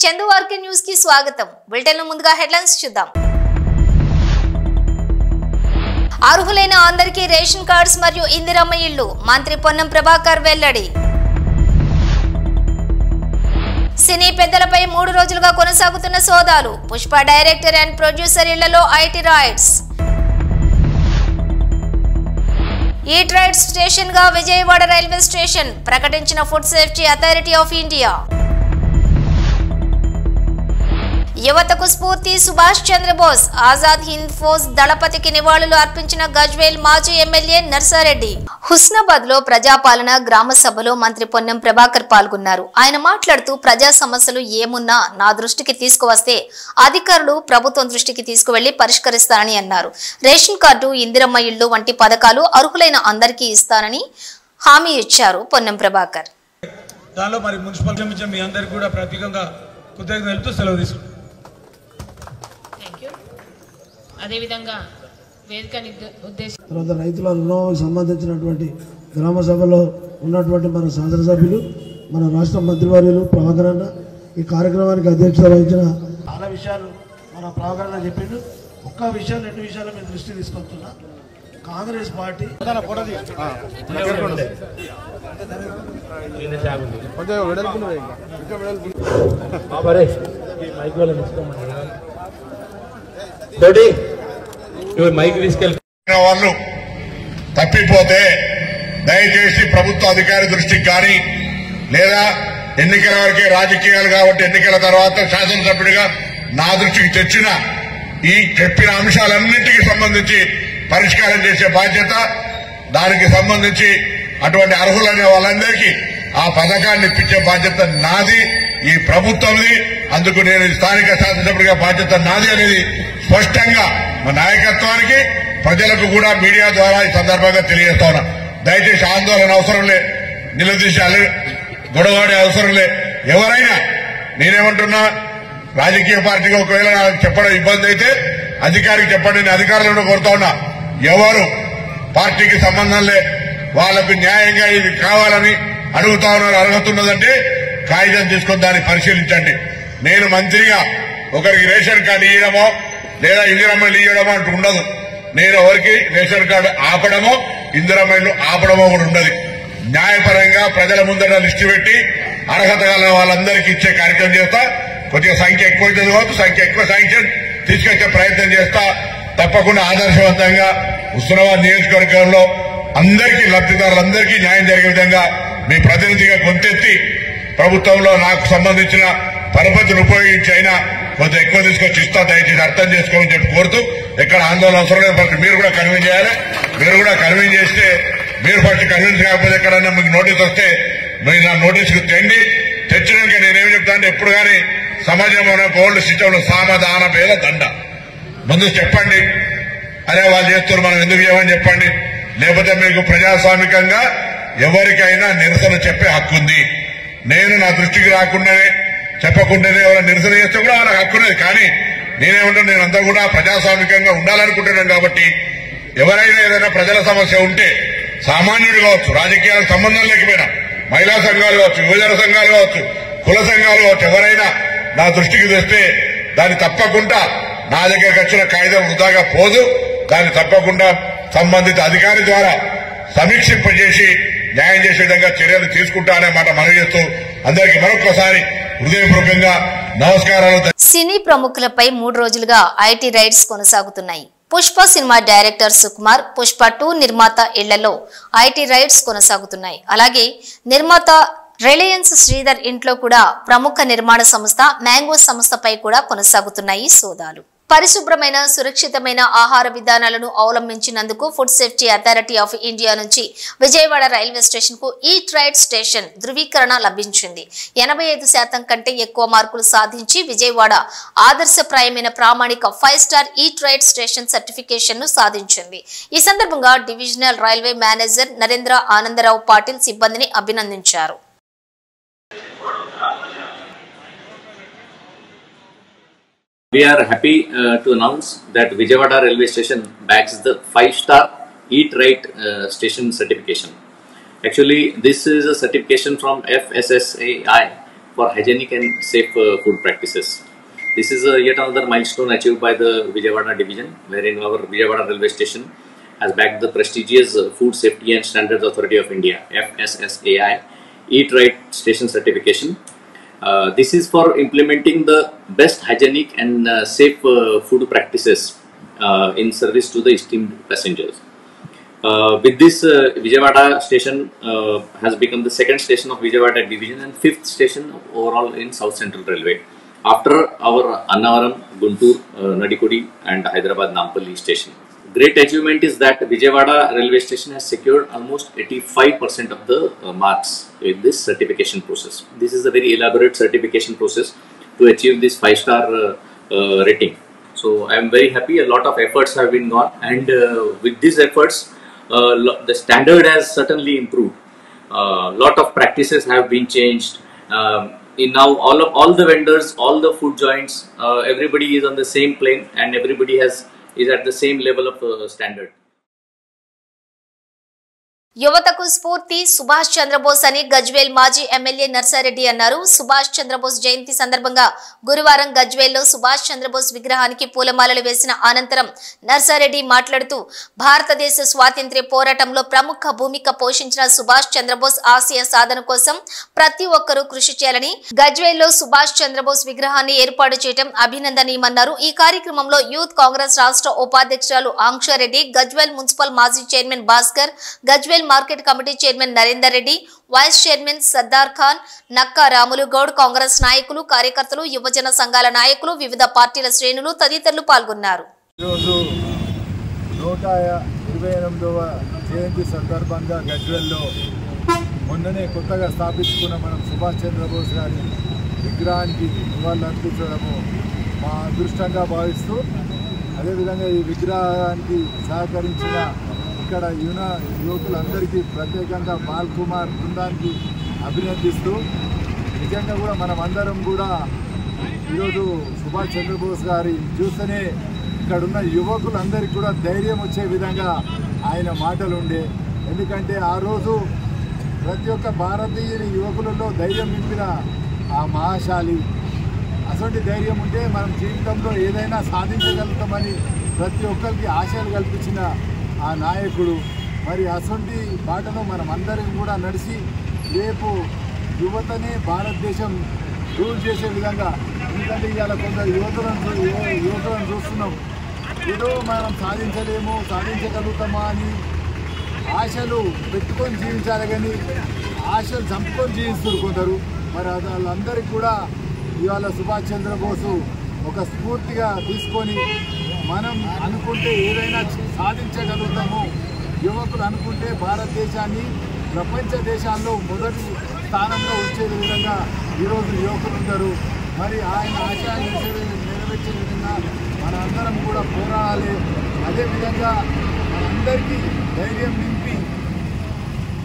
Chandu RK news కి స్వాగతం. Bulletin లో ముందుగా హెడ్లైన్స్ చూద్దాం. అర్హులైన అందరికీ రేషన్ కార్డ్స్ మరియు ఇందిరమ్మ ఇళ్లు మంత్రి పొన్నం ప్రభాకర్ వెల్లడి. సినీ పెద్దలపై 3 రోజులుగా కొనసాగుతున్న సోదాలు. పుష్ప డైరెక్టర్ అండ్ ప్రొడ్యూసర్ ఇళ్లలో IT raids. Eat right station గా విజయవాడ రైల్వే స్టేషన్ ప్రకటించిన food safety authority of India. యువతకు స్ఫూర్తి సుభాష్ చంద్రబోస్. ఆజాద్ హింద్ ఫౌజ్ దళపతికి నివాళులు అర్పించిన గజ్వేల్ మాజీ ఎమ్మెల్యే నర్సారెడ్డి. హుస్నాబాద్ లో ప్రజాపాలన గ్రామ సభలో మంత్రి పొన్నం ప్రభాకర్ పాల్గొన్నారు. ఆయన మాట్లాడుతూ ప్రజా సమస్యలు ఏమున్నా నా దృష్టికి తీసుకువస్తే అధికారులు ప్రభుత్వం దృష్టికి తీసుకువెళ్లి పరిష్కరిస్తారని అన్నారు. రేషన్ కార్డు, ఇందిరమ్మ ఇళ్లు వంటి పథకాలు అర్హులైన అందరికీ ఇస్తానని హామీ ఇచ్చారు పొన్నం ప్రభాకర్. దానిలో మరి మున్సిపల్ కమిషన్ మీ అందరికీ కూడా ప్రత్యేకంగా కృతజ్ఞతలతో సెలవు తీసుకుంటాం. అదేవిధంగా తర్వాత రైతుల రుణమాఫీకి సంబంధించినటువంటి గ్రామ సభలో ఉన్నటువంటి మన శాసనసభ్యులు, మన రాష్ట్ర మంత్రివర్యులు ప్రభాకర్ అన్న ఈ కార్యక్రమానికి అధ్యక్షత వహించిన చాలా విషయాలు మన ప్రభాకర్ అన్న చెప్పిండు. ఒక్క విషయం 2 విషయాలు మేము దృష్టి తీసుకొస్తున్నా. కాంగ్రెస్ పార్టీ వాళ్ళు తప్పిపోతే దయచేసి ప్రభుత్వ అధికారి దృష్టికి కానీ లేదా ఎన్నికల వరకే రాజకీయాలు కాబట్టి ఎన్నికల తర్వాత శాసనసభ్యుడిగా నా దృష్టికి తెచ్చిన ఈ చెప్పిన అంశాలన్నింటికి సంబంధించి పరిష్కారం చేసే బాధ్యత, దానికి సంబంధించి అటువంటి అర్హులనే వాళ్ళందరికీ ఆ పథకాన్ని ఇప్పించే బాధ్యత నాది, ఈ ప్రభుత్వంది. అందుకు నేను స్థానిక శాసనసభ్యుడిగా బాధ్యత నాది అనేది స్పష్టంగా మా నాయకత్వానికి, ప్రజలకు కూడా మీడియా ద్వారా ఈ సందర్భంగా తెలియజేస్తా ఉన్నా. దయచేసి ఆందోళన అవసరం లే, నిలదీశాలి, గొడవాడే అవసరం లే. ఎవరైనా నేనేమంటున్నా, రాజకీయ పార్టీకి ఒకవేళ చెప్పడం ఇబ్బంది అయితే అధికారికి చెప్పండి. నేను అధికారులను కోరుతా ఉన్నా, ఎవరు పార్టీకి సంబంధం లే, వాళ్లకు న్యాయంగా ఇది కావాలని అడుగుతా ఉన్నారు, అర్హత ఉన్నదంటే కాగితం తీసుకొని దాన్ని పరిశీలించండి. నేను మంత్రిగా ఒకరికి రేషన్ కార్డు ఇవ్వడమో లేదా ఇందిరమ్మలు ఇవ్వడమో అంటూ ఉండదు. నేను ఎవరికి రేషన్ కార్డు ఆపడమో ఇందిరమ్మలు ఆపడమో కూడా ఉండదు. న్యాయపరంగా ప్రజల ముందర లిస్టు పెట్టి అర్హత గల వాళ్ళందరికీ ఇచ్చే కార్యక్రమం చేస్తా. కొద్దిగా సంఖ్య ఎక్కువ కావచ్చు, సంఖ్య ఎక్కువ శాంక్షన్ తీసుకొచ్చే ప్రయత్నం చేస్తా. తప్పకుండా ఆదర్శవంతంగా హుస్నాబాద్ నియోజకవర్గంలో అందరికీ, లబ్ధిదారులందరికీ న్యాయం జరిగే విధంగా మీ ప్రతినిధిగా గొంతెత్తి ప్రభుత్వంలో నాకు సంబంధించిన పరపతిని ఉపయోగించి అయినా కొంత ఎక్కువ తీసుకొచ్చి ఇస్తా. దయచేసి అర్థం చేసుకోమని చెప్పి కోరుతూ, ఎక్కడ ఆందోళన అవసరం లేదు. ఫస్ట్ మీరు కూడా కన్విన్స్ చేయాలి. మీరు కూడా కన్విన్స్ చేస్తే, మీరు ఫస్ట్ కన్విన్స్ కాకపోతే ఎక్కడన్నా మీకు నోటీస్ వస్తే మీరు నా నోటీస్కు తెచ్చినాక నేనేం చెప్తా అంటే, ఎప్పుడు కానీ సమాజంలో ఓల్డ్ సిస్టంలో సామధాన భేద దండ ముందు చెప్పండి. అదే వాళ్ళు చేస్తారు, మనం ఎందుకు చేయమని చెప్పండి. లేకపోతే మీకు ప్రజాస్వామికంగా ఎవరికైనా నిరసన చెప్పే హక్కు ఉంది. నేను నా దృష్టికి రాకుండానే చెప్పకుండానే ఎవరైనా నిరసన చేస్తే కూడా వాళ్ళకి హక్కునేది. కానీ నేనేమంటాను, నేనంతా కూడా ప్రజాస్వామికంగా ఉండాలనుకుంటున్నాను. కాబట్టి ఎవరైనా ఏదైనా ప్రజల సమస్య ఉంటే, సామాన్యుడు కావచ్చు, రాజకీయాలకు సంబంధం లేకపోయినా, మహిళా సంఘాలు కావచ్చు, యువజన సంఘాలు కావచ్చు, కుల సంఘాలు కావచ్చు, ఎవరైనా నా దృష్టికి తెస్తే దాన్ని తప్పకుండా నా దగ్గరకు వచ్చిన కాగితం వృధాగా పోదు. దాన్ని తప్పకుండా సంబంధిత అధికారి ద్వారా సమీక్షింపజేసి న్యాయం చేసే విధంగా చర్యలు తీసుకుంటా అనే మాట మనవి చేస్తూ అందరికీ మరొకసారి హృదయపూర్వకంగా నమస్కారాలు. సినీ ప్రముఖులపై 3 రోజులుగా ఐటీ రైడ్స్ కొనసాగుతున్నాయి. పుష్ప సినిమా డైరెక్టర్ సుకుమార్, పుష్ప 2 నిర్మాత ఇళ్లలో ఐటీ రైడ్స్ కొనసాగుతున్నాయి. అలాగే నిర్మాత రిలయన్స్ శ్రీధర్ ఇంట్లో కూడా ప్రముఖ నిర్మాణ సంస్థ మ్యాంగో సంస్థపై కూడా కొనసాగుతున్నాయి సోదాలు. పరిశుభ్రమైన, సురక్షితమైన ఆహార విధానాలను అవలంబించినందుకు food safety authority of India నుంచి విజయవాడ రైల్వే స్టేషన్ కు ఈట్ రైట్ స్టేషన్ ధృవీకరణ లభించింది. 85% కంటే ఎక్కువ మార్కులు సాధించి విజయవాడ ఆదర్శప్రాయమైన ప్రామాణిక 5 star eat right station certification ను సాధించింది. ఈ సందర్భంగా divisional railway manager Narendra Anandarao Patil సిబ్బందిని అభినందించారు. We are happy to announce that Vijayawada Railway Station bags the 5-star Eat Right station certification. Actually, this is a certification from FSSAI for hygienic and safe food practices. This is yet another milestone achieved by the Vijayawada division, wherein our Vijayawada railway station has bagged the prestigious Food Safety and Standards Authority of India (FSSAI) Eat Right Station certification. This is for implementing the best hygienic and safe food practices in service to the esteemed passengers. With this, Vijayawada station has become the second station of Vijayawada division and fifth station overall in South Central Railway, after our Annavaram, Guntur, Nadikudi and Hyderabad Nampalli station. Great achievement is that Vijayawada railway station has secured almost 85% of the marks in this certification process. This is a very elaborate certification process to achieve this 5-star rating. So I am very happy. A lot of efforts have been gone, and with these efforts, the standard has certainly improved. Lot of practices have been changed. In now all the vendors, all the food joints, everybody is on the same plane, and everybody is at the same level of standard. యువతకు స్ఫూర్తి సుభాష్ చంద్రబోస్ అని గజ్వేల్ మాజీ MLA Narsa Reddy అన్నారు. సుభాష్ చంద్రబోస్ జయంతి సందర్భంగా గురువారం గజ్వేల్లో సుభాష్ చంద్రబోస్ విగ్రహానికి పూలమాలలు వేసిన అనంతరం నర్సారెడ్డి మాట్లాడుతూ భారతదేశ స్వాతంత్ర్య పోరాటంలో ప్రముఖ భూమిక పోషించిన సుభాష్ చంద్రబోస్ ఆశయ సాధన కోసం ప్రతి ఒక్కరూ కృషి చేయాలని, గజ్వేల్లో సుభాష్ చంద్రబోస్ విగ్రహాన్ని ఏర్పాటు చేయడం అభినందనీయమన్నారు. ఈ కార్యక్రమంలో యూత్ కాంగ్రెస్ రాష్ట్ర ఉపాధ్యక్షురాలు ఆంక్షారెడ్డి, గజ్వేల్ మున్సిపల్ మాజీ chairman Bhaskar, Gajwel market committee chairman Narender Reddy, vice chairman Sardar Khan, Nakka Ramulu Goud, Congress నాయకులు, కార్యకర్తలు, యువజన సంఘాల నాయకులు, వివిధ పార్టీల శ్రేణులు తదితరులు పాల్గొన్నారు. ఈరోజు 128వ జయంతి సందర్భంగా గజ్వేల్లో మొన్ననే కొత్తగా స్థాపించుకున్న మనం సుభాష్ చంద్రబోస్ గారి విగ్రహానికి నివాళులర్పించడము మా అదృష్టంగా భావిస్తూ, అదేవిధంగా ఈ విగ్రహానికి సహకరించిన ఇక్కడ యువకులందరికీ ప్రత్యేకంగా బాల్ కుమార్ బృందానికి అభినందిస్తూ, నిజంగా కూడా మనం అందరం కూడా ఈరోజు సుభాష్ చంద్రబోస్ గారి చూస్తేనే ఇక్కడున్న యువకులందరికీ కూడా ధైర్యం వచ్చే విధంగా ఆయన మాటలు ఉండే. ఎందుకంటే ఆ రోజు ప్రతి ఒక్క భారతీయ యువకులలో ధైర్యం నింపిన ఆ మహాశాలి. అటువంటి ధైర్యం ఉంటే మనం జీవితంలో ఏదైనా సాధించగలుగుతామని ప్రతి ఒక్కరికి ఆశలు కల్పించిన ఆ నాయకుడు. మరి అటువంటి బాటలో మనం అందరం కూడా నడిచి రేపు యువతనే భారతదేశం రూల్ చేసే విధంగా, ఎందుకంటే ఇవాళ కొందరు యువకులను చూస్తున్నాం, ఏదో మనం సాధించగలుగుతామా అని ఆశలు పెట్టుకొని జీవించాలి, కానీ ఆశలు చంపుకొని జీవిస్తారు కొందరు. మరి వాళ్ళందరికీ కూడా ఇవాళ సుభాష్ చంద్రబోసు ఒక స్ఫూర్తిగా తీసుకొని మనం అనుకుంటే ఏదైనా సాధించగలుగుతాము, యువకులు అనుకుంటే భారతదేశాన్ని ప్రపంచ దేశాల్లో మొదటి స్థానంలో ఉంచే విధంగా ఈరోజు యువకులు ఉంటారు. మరి ఆయన ఆశయాన్ని నెరవేర్చే విధంగా మన అందరం కూడా పోరాడాలి. అదేవిధంగా మనందరికీ ధైర్యం నింపి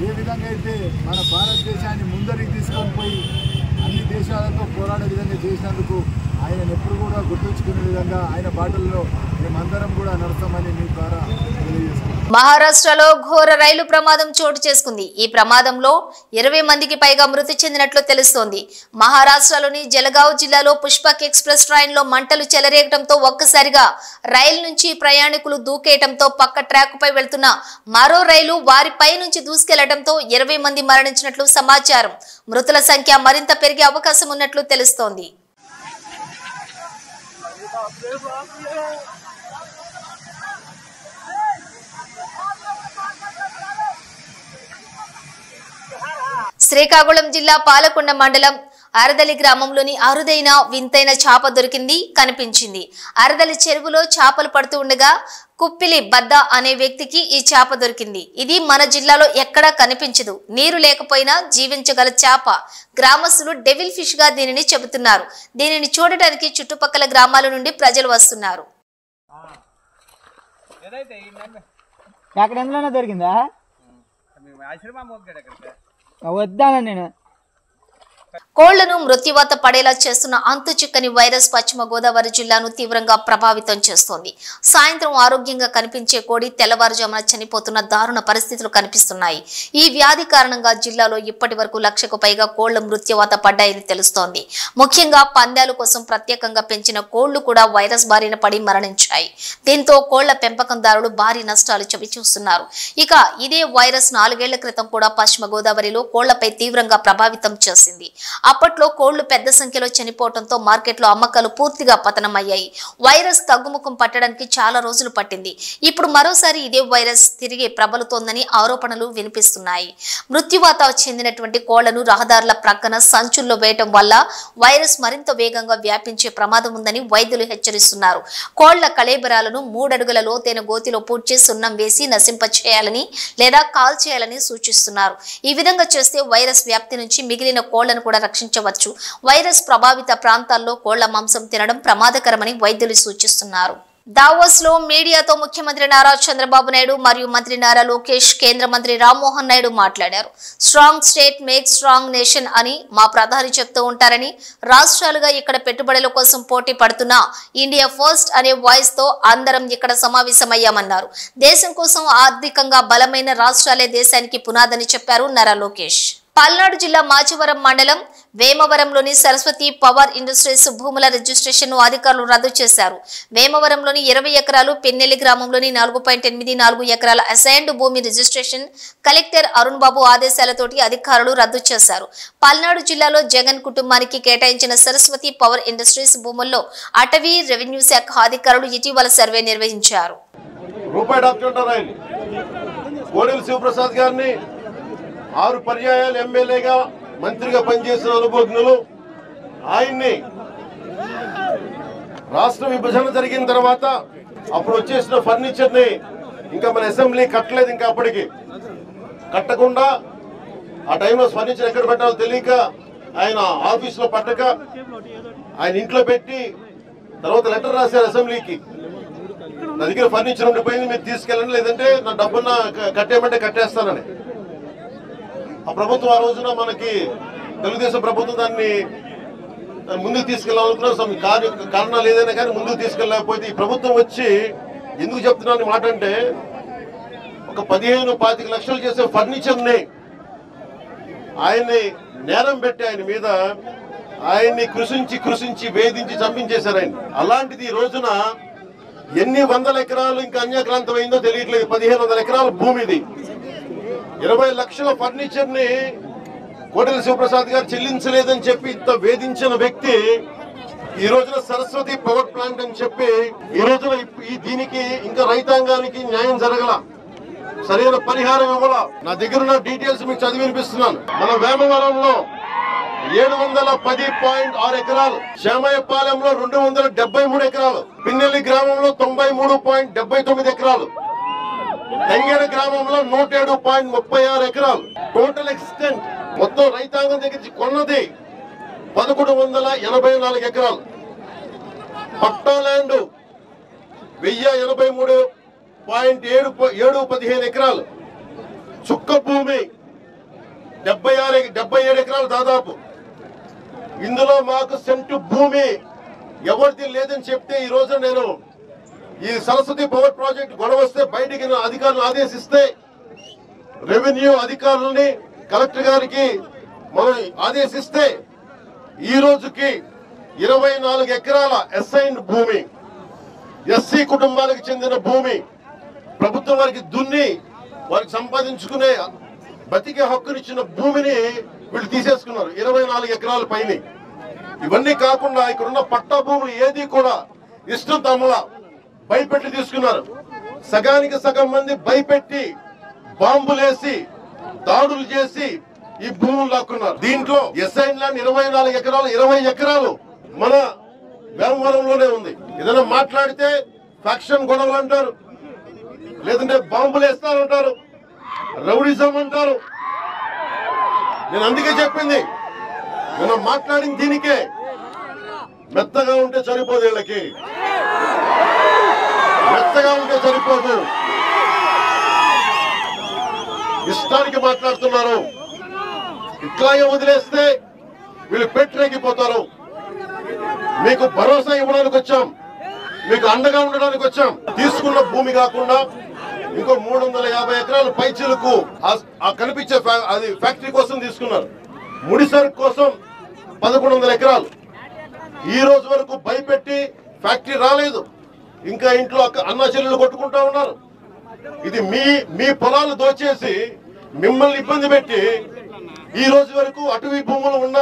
ఏ విధంగా అయితే మన భారతదేశాన్ని ముందరికి తీసుకొని పోయి అన్ని దేశాలతో పోరాడే విధంగా చేసినందుకు ఆయన ఎప్పుడు కూడా గుర్తుంచుకునే విధంగా ఆయన బాటల్లో మేమందరం కూడా నడుస్తామని మీ ద్వారా తెలియజేస్తున్నాం. మహారాష్ట్రలో ఘోర రైలు ప్రమాదం చోటు చేసుకుంది. ఈ ప్రమాదంలో 20 మందికి పైగా మృతి చెందినట్లు తెలుస్తోంది. మహారాష్ట్రలోని జలగావ్ జిల్లాలో పుష్పక్ ఎక్స్ప్రెస్ ట్రైన్ లో మంటలు చెలరేగడంతో ఒక్కసారిగా రైలు నుంచి ప్రయాణికులు దూకేయడంతో పక్క ట్రాక్ పై వెళ్తున్న మరో రైలు వారిపై నుంచి దూసుకెళ్లడంతో 20 మంది మరణించినట్లు సమాచారం. మృతుల సంఖ్య మరింత పెరిగే అవకాశం ఉన్నట్లు తెలుస్తోంది. శ్రీకాకుళం జిల్లా పాలకొండ మండలం అరదలి గ్రామంలోని అరుదైన వింతైన చేప కనిపించింది. అరదలి చెరువులో చేపలు పడుతూ ఉండగా కుప్పిలి బద్ద అనే వ్యక్తికి ఈ చేప దొరికింది. ఇది మన జిల్లాలో ఎక్కడా కనిపించదు. నీరు లేకపోయినా జీవించగల చేప. గ్రామస్తులు డెవిల్ ఫిష్ గా దీనిని చెబుతున్నారు. దీనిని చూడటానికి చుట్టుపక్కల గ్రామాల నుండి ప్రజలు వస్తున్నారు. వద్దాను నేను కోళ్లను మృత్యువాత పడేలా చేస్తున్న అంతు చిక్కని వైరస్ పశ్చిమ గోదావరి జిల్లాను తీవ్రంగా ప్రభావితం చేస్తోంది. సాయంత్రం ఆరోగ్యంగా కనిపించే కోడి తెల్లవారుజామున చనిపోతున్న దారుణ పరిస్థితులు కనిపిస్తున్నాయి. ఈ వ్యాధి కారణంగా జిల్లాలో ఇప్పటి వరకు 1,00,000కు పైగా కోళ్ల మృత్యువాత పడ్డాయని తెలుస్తోంది. ముఖ్యంగా పందాల కోసం ప్రత్యేకంగా పెంచిన కోళ్లు కూడా వైరస్ బారిన పడి మరణించాయి. దీంతో కోళ్ల పెంపకందారులు భారీ నష్టాలు చవిచూస్తున్నారు. ఇక ఇదే వైరస్ 4 ఏళ్ల క్రితం కూడా పశ్చిమ గోదావరిలో కోళ్లపై తీవ్రంగా ప్రభావితం చేసింది. అప్పట్లో కోళ్లు పెద్ద సంఖ్యలో చనిపోవడంతో మార్కెట్లో అమ్మకాలు పూర్తిగా పతనమయ్యాయి. వైరస్ తగ్గుముఖం పట్టడానికి చాలా రోజులు పట్టింది. ఇప్పుడు మరోసారి ఇదే వైరస్ తిరిగి ప్రబలుతోందని ఆరోపణలు వినిపిస్తున్నాయి. మృత్యువాత చెందినటువంటి కోళ్లను రహదారుల ప్రక్కన సంచుల్లో వేయటం వల్ల వైరస్ మరింత వేగంగా వ్యాపించే ప్రమాదం ఉందని వైద్యులు హెచ్చరిస్తున్నారు. కోళ్ల కళేబరాలను 3 అడుగుల లోతైన గోతిలో పూడ్చి సున్నం వేసి నశింపచేయాలని లేదా కాల్చేయాలని సూచిస్తున్నారు. ఈ విధంగా చేస్తే వైరస్ వ్యాప్తి నుంచి మిగిలిన కోళ్లను కూడా రక్షించవచ్చు. వైరస్ ప్రభావిత ప్రాంతాల్లో కోళ్ల మాంసం తినడం ప్రమాదకరమని వైద్యులు సూచిస్తున్నారు. దావోస్ లో మీడియాతో ముఖ్యమంత్రి నారా చంద్రబాబు నాయుడు మరియు మంత్రి నారా లోకేష్, కేంద్ర మంత్రి రామ్మోహన్ నాయుడు మాట్లాడారు. Strong state make strong nation అని మా ప్రధాని చెప్తూ ఉంటారని, రాష్ట్రాలుగా ఇక్కడ పెట్టుబడుల కోసం పోటీ పడుతున్న ఇండియా ఫస్ట్ అనే వాయిస్ తో అందరం ఇక్కడ సమావేశమయ్యామన్నారు. దేశం కోసం ఆర్థికంగా బలమైన రాష్ట్రాలే దేశానికి పునాదని చెప్పారు నారా లోకేష్. పల్నాడు జిల్లా మాచివరం మండలం వేమవరంలోని సరస్వతి పవర్ ఇండస్ట్రీస్ భూముల రిజిస్ట్రేషన్ అధికారులు రద్దు చేశారు. వేమవరంలోని 20 ఎకరాలు, పెన్నెల్లి గ్రామంలోని 4.84 ఎకరాల అసైన్డ్ భూమి రిజిస్ట్రేషన్ కలెక్టర్ అరుణ్ బాబు ఆదేశాలతోటి అధికారులు రద్దు చేశారు. పల్నాడు జిల్లాలో జగన్ కుటుంబానికి కేటాయించిన సరస్వతి పవర్ ఇండస్ట్రీస్ భూముల్లో అటవీ, రెవెన్యూ శాఖ అధికారులు ఇటీవల సర్వే నిర్వహించారు. శివప్రసాద్ గారిని 6 పర్యాయాలు ఎమ్మెల్యేగా, మంత్రిగా పనిచేసిన అనుభవజ్ఞులు. ఆయన్ని రాష్ట్ర విభజన జరిగిన తర్వాత అప్పుడు వచ్చేసిన ఫర్నిచర్ ని ఇంకా మన అసెంబ్లీ కట్టలేదు. ఇంకా అప్పటికి కట్టకుండా ఆ టైంలో ఫర్నిచర్ ఎక్కడ పెట్టాలో తెలియక ఆయన ఆఫీసులో పట్టక ఆయన ఇంట్లో పెట్టి తర్వాత లెటర్ రాశారు అసెంబ్లీకి, నా దగ్గర ఫర్నిచర్ ఉండిపోయింది, మీరు తీసుకెళ్ళండి, లేదంటే నా డబ్బున్న కట్టేయమంటే కట్టేస్తానని. ఆ ప్రభుత్వం ఆ రోజున మనకి తెలుగుదేశం ప్రభుత్వం దాన్ని ముందుకు తీసుకెళ్ళాలనుకున్నాం. కారణాలు ఏదైనా కానీ ముందుకు తీసుకెళ్ళకపోతే ఈ ప్రభుత్వం వచ్చి ఎందుకు చెప్తున్నాను మాట అంటే, ఒక 15-25 లక్షలు చేసే ఫర్నిచర్ ని ఆయన్ని నేరం పెట్టి ఆయన మీద ఆయన్ని కృషించి వేధించి చంపించేశారు ఆయన. అలాంటిది ఈ రోజున ఎన్ని వందల ఎకరాలు ఇంకా అన్యాక్రాంతం అయిందో తెలియట్లేదు. 1500 ఎకరాల భూమిది, 20 లక్షల ఫర్నిచర్ ని కోటెల శివప్రసాద్ గారు చెల్లించలేదని చెప్పి ఇంత వేధించిన వ్యక్తి ఈ రోజున సరస్వతి పవర్ ప్లాంట్ అని చెప్పి ఈ రోజున దీనికి ఇంకా రైతాంగానికి న్యాయం జరగల, సరైన పరిహారం ఇవ్వాల. నా దగ్గర ఉన్న డీటెయిల్స్ మీకు చదివి వినిపిస్తున్నాను. మన వేమవరంలో 710.6 ఎకరాలు, శ్యామయ్యపాలెంలో 273 ఎకరాలు, పిన్నెల్లి గ్రామంలో 93.79 ఎకరాలు, తంగేడ గ్రామంలో 107.36 ఎకరాలు. టోటల్ ఎక్స్టెంట్ మొత్తం రైతాంగం దగ్గర కొన్నది 1184 ఎకరాలు. పట్టా ల్యాండ్ 1083.715 ఎకరాలు. చుక్క భూమి 77 ఎకరాలు దాదాపు. ఇందులో మాకు సెంటు భూమి ఎవరిది లేదని చెప్తే ఈ రోజు నేను ఈ సరస్వతి పవర్ ప్రాజెక్ట్ గొడవ వస్తే బయటికి అధికారులు ఆదేశిస్తే రెవెన్యూ అధికారులని కలెక్టర్ గారికి మనం ఆదేశిస్తే ఈ రోజుకి 24 ఎకరాల అసైన్డ్ భూమి, ఎస్సీ కుటుంబాలకు చెందిన భూమి ప్రభుత్వం వారికి దున్ని వారికి సంపాదించుకునే బతికే హక్కునిచ్చిన భూమిని వీళ్ళు తీసేసుకున్నారు 24 ఎకరాల పైన. ఇవన్నీ కాకుండా ఇక్కడున్న పట్టా భూములు ఏది కూడా ఇష్టం తమలా భయపెట్టి తీసుకున్నారు. సగానికి సగం మంది భయపెట్టి బాంబులేసి దాడులు చేసి ఈ భూములు లాక్కున్నారు. దీంట్లో ఎస్ఐన్ ల్యాండ్ 24 ఎకరాలు, 20 ఎకరాలు మన వేమవరంలోనే ఉంది. ఏదైనా మాట్లాడితే ఫ్యాక్షన్ గొడవలు అంటారు, లేదంటే బాంబులు వేస్తారంటారు, రౌడిజం అంటారు. నేను అందుకే చెప్పింది, నేను మాట్లాడిన దీనికే మెత్తగా ఉంటే సరిపోదు, వీళ్ళకి మెత్తగా ఉంటే సరిపోదు, ఇష్టానికి మాట్లాడుతున్నారు. ఇట్లాగే వదిలేస్తే వీళ్ళు పెట్టలేకపోతారు. మీకు భరోసా ఇవ్వడానికి వచ్చాం, మీకు అండగా ఉండడానికి వచ్చాం. తీసుకున్న భూమి కాకుండా ఇంకో 350 ఎకరాలు పైచీలకు కనిపించే అది ఫ్యాక్టరీ కోసం తీసుకున్నారు. ముడిసరుకు కోసం 1100 ఎకరాలు. ఈ రోజు వరకు భయపెట్టి ఫ్యాక్టరీ రాలేదు. ఇంకా ఇంట్లో అన్నా చెల్లెలు కొట్టుకుంటా ఉన్నారు. ఇది మీ పొలాలు దోచేసి మిమ్మల్ని ఇబ్బంది పెట్టి ఈ రోజు వరకు అటవీ భూములు ఉన్న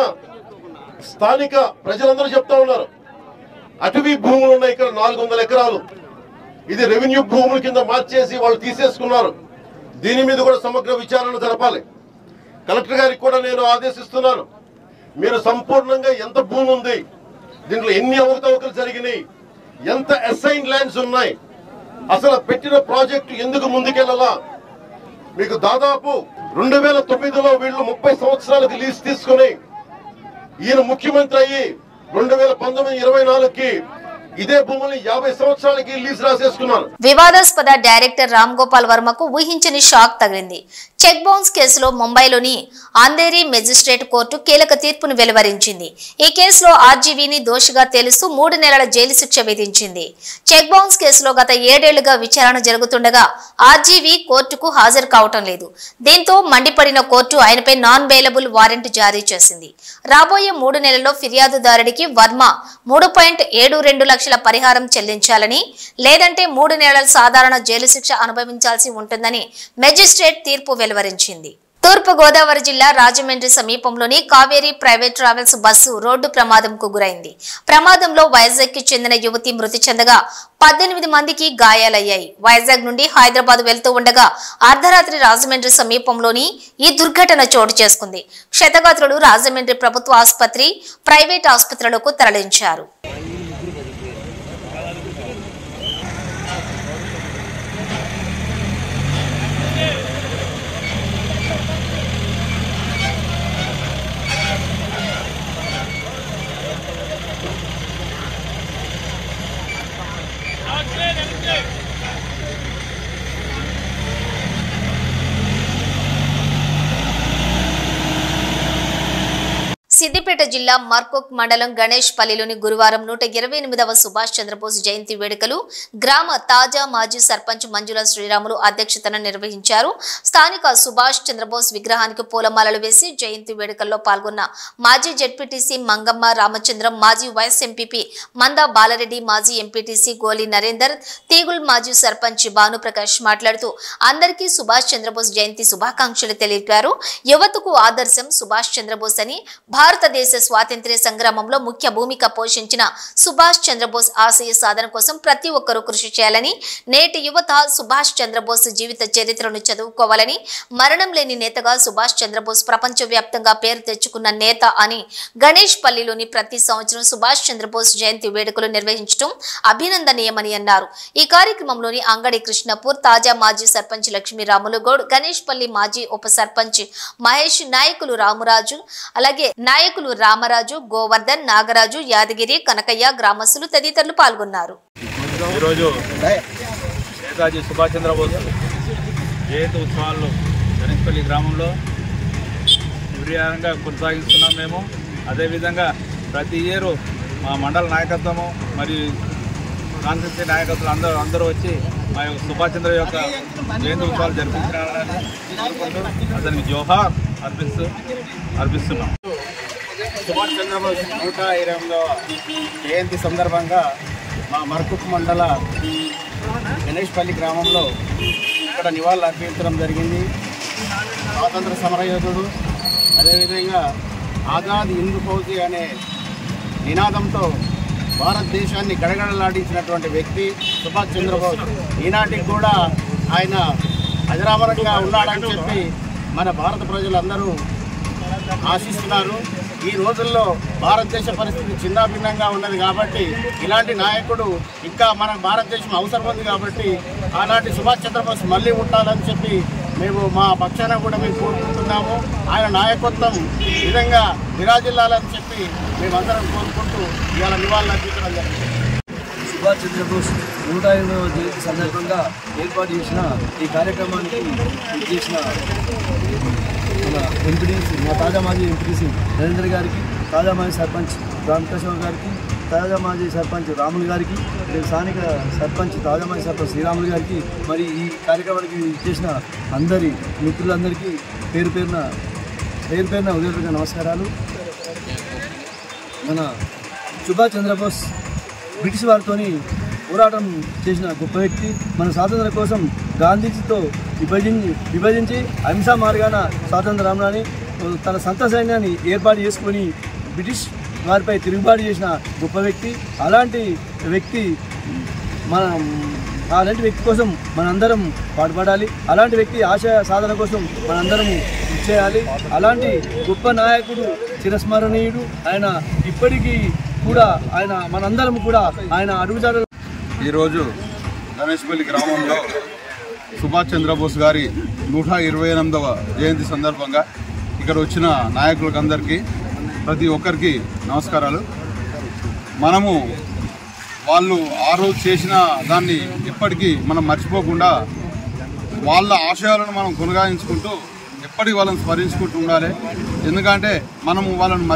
స్థానిక ప్రజలందరూ చెప్తా ఉన్నారు. అటవీ భూములు ఉన్నాయి ఇక్కడ 400 ఎకరాలు. ఇది రెవెన్యూ భూముల కింద మార్చేసి వాళ్ళు తీసేసుకున్నారు. దీని మీద కూడా సమగ్ర విచారణ జరపాలి. కలెక్టర్ గారికి కూడా నేను ఆదేశిస్తున్నాను. మీరు సంపూర్ణంగా ఎంత భూమి ఉంది, దీంట్లో ఎన్ని అవకతవకలు జరిగినాయి, ఎంత అసైన్ ల్యాండ్స్ ఉన్నాయి, అసలు పెట్టిన ప్రాజెక్టు ఎందుకు ముందుకెళ్ళాలా. మీకు దాదాపు 2009లో వీళ్ళు 30 సంవత్సరాలకు లీజ్ తీసుకుని ఈయన ముఖ్యమంత్రి అయ్యి 2019-24కి ఇదే భూములు 50 సంవత్సరాలకి లీజ్ రాసేసుకున్నారు. వివాదాస్పద డైరెక్టర్ రామ్ గోపాల్ వర్మకు ఊహించని షాక్ తగిలింది. చెక్ బౌన్స్ కేసులో ముంబైలోని అంధేరి మెజిస్ట్రేట్ కోర్టు కీలక తీర్పును వెలువరించింది. ఈ కేసులో ఆర్జీవీని దోషిగా తేలుస్తూ 3 నెలల జైలు శిక్ష విధించింది. చెక్ బౌన్స్ కేసులో గత 7 ఏళ్లుగా విచారణ జరుగుతుండగా ఆర్జీవీ కోర్టుకు హాజరు కావటం లేదు. దీంతో మండిపడిన కోర్టు ఆయనపై నాన్ బెయిలబుల్ వారెంట్ జారీ చేసింది. రాబోయే 3 నెలల్లో ఫిర్యాదుదారుడికి వర్మ 3.72 లక్షల పరిహారం చెల్లించాలని, లేదంటే 3 నెలల సాధారణ జైలు శిక్ష అనుభవించాల్సి ఉంటుందని మెజిస్ట్రేట్ తీర్పు వెలువరించింది. తూర్పు గోదావరి జిల్లా రాజమండ్రి సమీపంలోని Kaveri private travels bus road ప్రమాదంకు గురైంది. ప్రమాదంలో వైజాగ్ కి చెందిన యువతి మృతి చెందగా 18 మందికి గాయాలయ్యాయి. వైజాగ్ నుండి హైదరాబాద్ వెళ్తూ ఉండగా అర్ధరాత్రి రాజమండ్రి సమీపంలోని ఈ దుర్ఘటన చోటు చేసుకుంది. క్షతగాత్రులు రాజమండ్రి ప్రభుత్వ ఆసుపత్రి, ప్రైవేట్ ఆసుపత్రులకు తరలించారు. సిద్దిపేట జిల్లా మర్కోక్ మండలం గణేష్ పల్లిలోని గురువారం 128వ సుభాష్ చంద్రబోస్ జయంతి వేడుకలు గ్రామ తాజా మాజీ సర్పంచ్ మంజుల శ్రీరాములు అధ్యక్షతన నిర్వహించారు. స్థానిక సుభాష్ చంద్రబోస్ విగ్రహానికి పూలమాలలు వేసి జయంతి వేడుకల్లో పాల్గొన్న మాజీ జెడ్పీటీసీ మంగమ్మ రామచంద్రం, మాజీ వైస్ ఎంపీపీ మందా బాలరెడ్డి, మాజీ ఎంపీటీసీ గోలి నరేందర్, తీగుల్ మాజీ సర్పంచ్ భానుప్రకాష్ మాట్లాడుతూ అందరికీ సుభాష్ చంద్రబోస్ జయంతి శుభాకాంక్షలు తెలిపారు. యువతకు ఆదర్శం సుభాష్ చంద్రబోస్ అని, భారతదేశ స్వాతంత్ర్య సంగ్రామంలో ముఖ్య భూమిక పోషించిన సుభాష్ చంద్రబోస్ ఆశయ సాధన కోసం ప్రతి ఒక్కరూ కృషి చేయాలని, నేటి యువత సుభాష్ చంద్రబోస్ జీవిత చరిత్రను చదువుకోవాలని, మరణం లేని నేతగా సుభాష్ చంద్రబోస్ ప్రపంచవ్యాప్తంగా పేరు తెచ్చుకున్న నేత అని, గణేష్ పల్లిలోని ప్రతి సంవత్సరం సుభాష్ చంద్రబోస్ జయంతి వేడుకలు నిర్వహించడం అభినందనీయమని అన్నారు. ఈ కార్యక్రమంలోని అంగడి కృష్ణపూర్ తాజా మాజీ సర్పంచ్ లక్ష్మీరాములు గౌడ్, గణేష్ పల్లి మాజీ ఉప సర్పంచ్ మహేష్, నాయకులు రామరాజు, అలాగే నాయకులు రామరాజు, గోవర్ధన్, నాగరాజు, యాదగిరి, కనకయ్య, గ్రామస్తులు తదితరులు పాల్గొన్నారు. ఈరోజు నేతాజీ సుభాష్ చంద్రబోస్ జయంతి ఉత్సవాలను గణేష్పల్లి గ్రామంలో నిర్విఘ్నంగా కొనసాగిస్తున్నాం. మేము అదేవిధంగా ప్రతి ఇయర్ మా మండల నాయకత్వము మరియు కాన్స్టిట్యూన్సీ నాయకత్వాలు అందరూ వచ్చి మా యొక్క సుభాష్ చంద్ర యొక్క జయంతి ఉత్సవాలు జరిపించాలని అతనికి జోహార్ అర్పిస్తున్నాం. సుభాష్ చంద్రబోస్ 128వ జయంతి సందర్భంగా మా మర్కుక్ మండల గణేష్పల్లి గ్రామంలో ఇక్కడ నివాళులు అర్పించడం జరిగింది. స్వాతంత్ర సమరయోధుడు, అదేవిధంగా ఆజాద్ హింద్ ఫౌజీ అనే నినాదంతో భారతదేశాన్ని గడగడలాడించినటువంటి వ్యక్తి సుభాష్ చంద్రబోస్. ఈనాటికి కూడా ఆయన అజరామరంగా ఉన్నాడని చెప్పి మన భారత ప్రజలందరూ ఆశిస్తున్నారు. ఈ రోజుల్లో భారతదేశ పరిస్థితి చిన్నాభిన్నంగా ఉన్నది కాబట్టి ఇలాంటి నాయకుడు ఇంకా మన భారతదేశం అవసరం ఉంది కాబట్టి ఆనాటి సుభాష్ చంద్రబోస్ మళ్ళీ ఉండాలని చెప్పి మేము మా పక్షాన కూడా మేము కోరుకుంటున్నాము. ఆయన నాయకత్వం విధంగా విరాజిల్లాలని చెప్పి మేమందరం కోరుకుంటూ ఇవాళ నివాళులు అర్పించడం జరిగింది. సుభాష్ చంద్రబోస్ 128వ జయంతి సందర్భంగా ఏర్పాటు చేసిన ఈ కార్యక్రమానికి చేసిన మన ఎంపీటీసీ, మా తాజా మాజీ ఎంపీటీసీ నరేంద్ర గారికి, తాజా మాజీ సర్పంచ్ రామకృష్ణ గారికి, తాజా మాజీ సర్పంచ్ రాములు గారికి, స్థానిక సర్పంచ్ తాజా మాజీ సర్పంచ్ శ్రీరాములు గారికి, మరి ఈ కార్యక్రమానికి చేసిన అందరి మిత్రులందరికీ పేరు పేరున ఉదయపూర్వక నమస్కారాలు. మన సుభాష్ చంద్రబోస్ బ్రిటిష్ వారితో పోరాటం చేసిన గొప్ప వ్యక్తి. మన స్వాతంత్రం కోసం గాంధీజీతో విభజించి అహింసా మార్గాన స్వాతంత్ర రామనాని తన సొంత సైన్యాన్ని ఏర్పాటు చేసుకొని బ్రిటిష్ వారిపై తిరుగుబాటు చేసిన గొప్ప వ్యక్తి. అలాంటి వ్యక్తి కోసం మనందరం పాటుపడాలి. అలాంటి వ్యక్తి ఆశయ సాధన కోసం మనందరం చేయాలి. అలాంటి గొప్ప నాయకుడు చిరస్మరణీయుడు. ఆయన ఇప్పటికీ కూడా మనందరం కూడా ఆయన అడుగుజాడలు. ఈరోజు గణేష్పల్లి గ్రామంలో సుభాష్ చంద్రబోస్ గారి 128వ జయంతి సందర్భంగా ఇక్కడ వచ్చిన నాయకులకందరికీ ప్రతి ఒక్కరికి నమస్కారాలు. మనము వాళ్ళు ఆ రోజు చేసిన దాన్ని ఎప్పటికీ మనం మర్చిపోకుండా వాళ్ళ ఆశయాలను మనం కొనసాగించుకుంటూ ఎప్పటికీ వాళ్ళని స్మరించుకుంటూ ఉండాలి. ఎందుకంటే మనము వాళ్ళని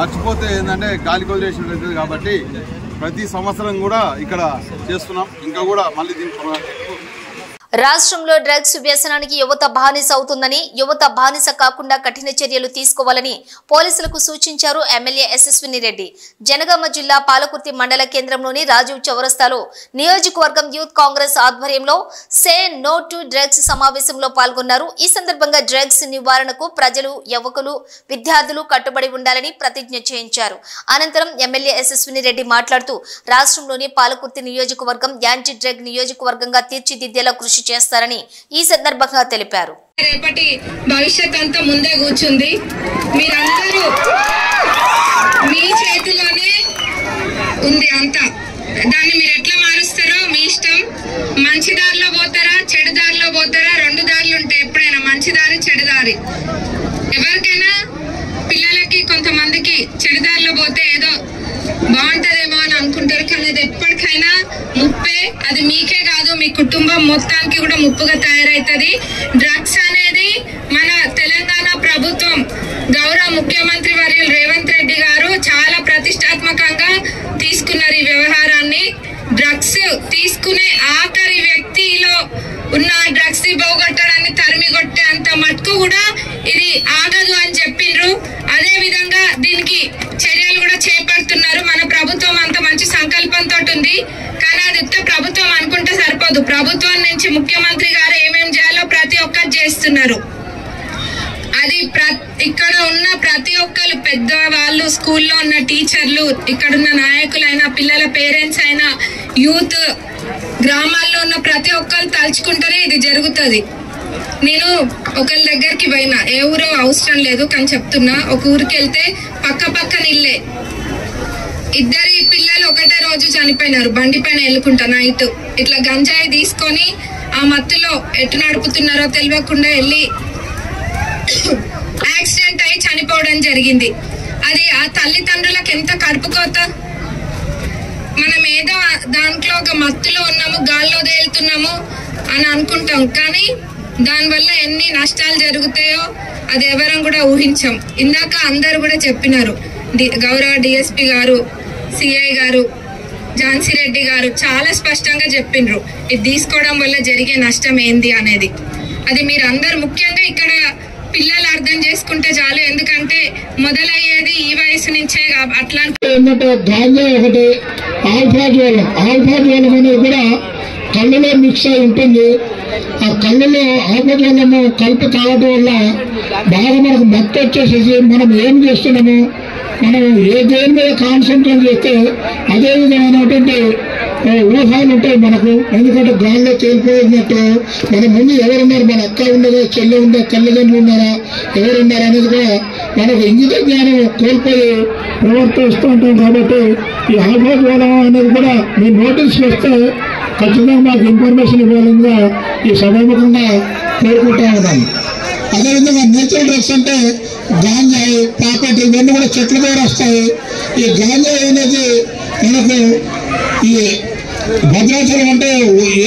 మర్చిపోతే ఏంటంటే గాలి కొదిలేసినట్టు. కాబట్టి ప్రతి సంవత్సరం కూడా ఇక్కడ చేస్తున్నాం. ఇంకా కూడా మళ్ళీ దీన్ని రాష్ట్రంలో డ్రగ్స్ వ్యసనానికి యువత బానిస అవుతుందని, యువత బానిస కాకుండా కఠిన చర్యలు తీసుకోవాలని పోలీసులకు సూచించారు ఎమ్మెల్యే యశస్విని రెడ్డి. జనగామ జిల్లా పాలకుర్తి మండల కేంద్రంలోని రాజీవ్ చౌరస్తాలో నియోజకవర్గం యూత్ కాంగ్రెస్ ఆధ్వర్యంలో సే నో టు డ్రగ్స్ సమావేశంలో పాల్గొన్నారు. ఈ సందర్భంగా డ్రగ్స్ నివారణకు ప్రజలు, యువకులు, విద్యార్థులు కట్టుబడి ఉండాలని ప్రతిజ్ఞ చేయించారు. అనంతరం ఎమ్మెల్యే యశస్విని రెడ్డి మాట్లాడుతూ రాష్ట్రంలోని పాలకుర్తి నియోజకవర్గం యాంటీ డ్రగ్ నియోజకవర్గంగా తీర్చిదిద్దేలా కృషి చేస్తారని ఈ సందర్భంగా తెలిపారు. రేపటి భవిష్యత్ అంతా ముందే కూర్చుంది. మీరందరూ మీ చేతిలోనే ఉంది అంతా. దాన్ని మీరు ఎట్లా మారుస్తారో మీ ఇష్టం. మంచి దారిలో పోతారా, చెడు దారిలో పోతారా? రెండు దారులు ఉంటాయి ఎప్పుడైనా, మంచి దారి, చెడు దారి. ఎవరికైనా పిల్లలకి కొంతమందికి చెడు దారిలో పోతే ఏదో బాగుంటదేమో అని అనుకుంటారు. కానీ అది ఎప్పటికైనా ముప్పే. అది మీకే కాదు, మీ కుటుంబం మొత్తానికి కూడా ముప్పుగా తయారైతుంది. డ్రగ్స్ అనేది మన తెలంగాణ ప్రభుత్వం గౌరవ ముఖ్యమంత్రి వర్యులు రేవంత్ రెడ్డి గారు చాలా ప్రతిష్టాత్మకంగా తీసుకున్నారు ఈ వ్యవహారాన్ని. డ్రగ్స్ తీసుకునే ఆఖరి వ్యక్తిలో ఉన్న డ్రగ్స్ ని పోగొట్టడాన్ని తరిమి కొట్టే అంత మటుకు కూడా ఇది ఆగదు అని చెప్పిండ్రు. అదే విధంగా దీనికి చర్యలు కూడా చేపడుతున్నారు. మన ప్రభుత్వం అంత మంచి సంకల్పంతో ఉంది. కానీ అది ప్రభుత్వం అనుకుంటే సరిపోదు. ప్రభుత్వం నుంచి ముఖ్యమంత్రి గారు ఏమేం చేయాలో ప్రతి ఒక్కరు చేస్తున్నారు. అది ఇక్కడ ఉన్న ప్రతి ఒక్కరు, పెద్దవాళ్ళు, స్కూల్లో ఉన్న టీచర్లు, ఇక్కడున్న నాయకులైనా, పిల్లల పేరెంట్స్ అయినా, యూత్, గ్రామాల్లో ఉన్న ప్రతి ఒక్కరు తలుచుకుంటేనే ఇది జరుగుతుంది. నేను ఒకరి దగ్గరికి పోయినా, ఏ ఊరో అవసరం లేదు కానీ చెప్తున్నా, ఒక ఊరికి వెళ్తే పక్కన ఇల్లే, ఇద్దరి పిల్లలు ఒకటే రోజు చనిపోయినారు. బండి పైన వెళ్ళుకుంటా నైట్ ఇట్లా గంజాయి తీసుకొని ఆ మత్తులో ఎటు నడుపుతున్నారో తెలియకుండా వెళ్ళి యాక్సిడెంట్ అయి చనిపోవడం జరిగింది. అది ఆ తల్లిదండ్రులకు ఎంత కడుపుకోత. మనం ఏదో దాంట్లో ఒక మత్తులో ఉన్నాము, గాల్లో తేలుతున్నాము అని అనుకుంటాం. కానీ దానివల్ల ఎన్ని నష్టాలు జరుగుతాయో అది ఎవరం కూడా ఊహించాం. ఇందాక అందరు కూడా చెప్పినారు. గౌరవ డిఎస్పీ గారు, సిఐ గారు, ఝాన్సీ రెడ్డి గారు చాలా స్పష్టంగా చెప్పిండ్రు ఇది తీసుకోవడం వల్ల జరిగే నష్టం ఏంది అనేది. అది మీరు అందరు ముఖ్యంగా ఇక్కడ పిల్లలు అర్థం చేసుకుంటే చాలు. ఎందుకంటే మొదలయ్యేది ఈ వయసు నుంచే. అట్లాంటి గాంజా ఒకటి, ఆల్ఫా జ్వరం అనేది కూడా కళ్ళలో మిక్స్ అయి ఉంటుంది. ఆ కళ్ళలో ఆల్ఫా జ్వరము కలిపి తాగడం వల్ల బాగా మనకు మత్తు వచ్చేసేసి మనం ఏం చేస్తున్నాము, మనం ఏ దేని మీద కాన్సన్ట్రేట్ చేస్తే అదే విధమైనటువంటి ఊహాలు ఉంటాయి మనకు. ఎందుకంటే గాల్లో తేలిపోయినట్టు మన ముందు ఎవరున్నారు, మన అక్క ఉండదా, చెల్లె ఉందా, తల్లిదండ్రులు ఉన్నారా, ఎవరున్నారా అనేది కూడా మనకు ఇంగిత జ్ఞానం కోల్పోయి ప్రవర్తిస్తూ ఉంటాం. కాబట్టి ఈ ఆల్ఫాజ్వాలం అనేది కూడా మీరు నోటీస్ వస్తే ఖచ్చితంగా మాకు ఇన్ఫర్మేషన్ ఇవ్వాలని ఈ సభాముఖంగా కోరుకుంటా ఉన్నాను. అదేవిధంగా నేచురల్ డ్రగ్స్ అంటే గాంజాయి, పాకెట్ ఇవన్నీ కూడా చెట్ల ద్వారా వస్తాయి. ఈ గాంజాయి అనేది మనకు ఈ భద్రాచలం అంటే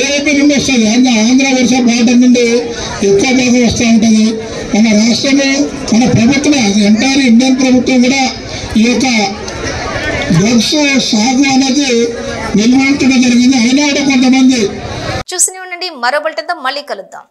ఏపీ నుండి వస్తుంది, ఆంధ్ర ఒరిస్సా బార్డర్ నుండి ఎక్కువ భాగం వస్తూ ఉంటుంది. మన రాష్ట్రము మన ప్రభుత్వం ఎంటైర్ ఇండియన్ ప్రభుత్వం కూడా ఈ యొక్క డ్రగ్స్ సాగు అనేది నిర్వహించడం జరిగింది. అయినా కూడా కొంతమంది చూస్తూనే ఉండండి. మరో బులెటిన్తో మళ్ళీ కలుద్దాం.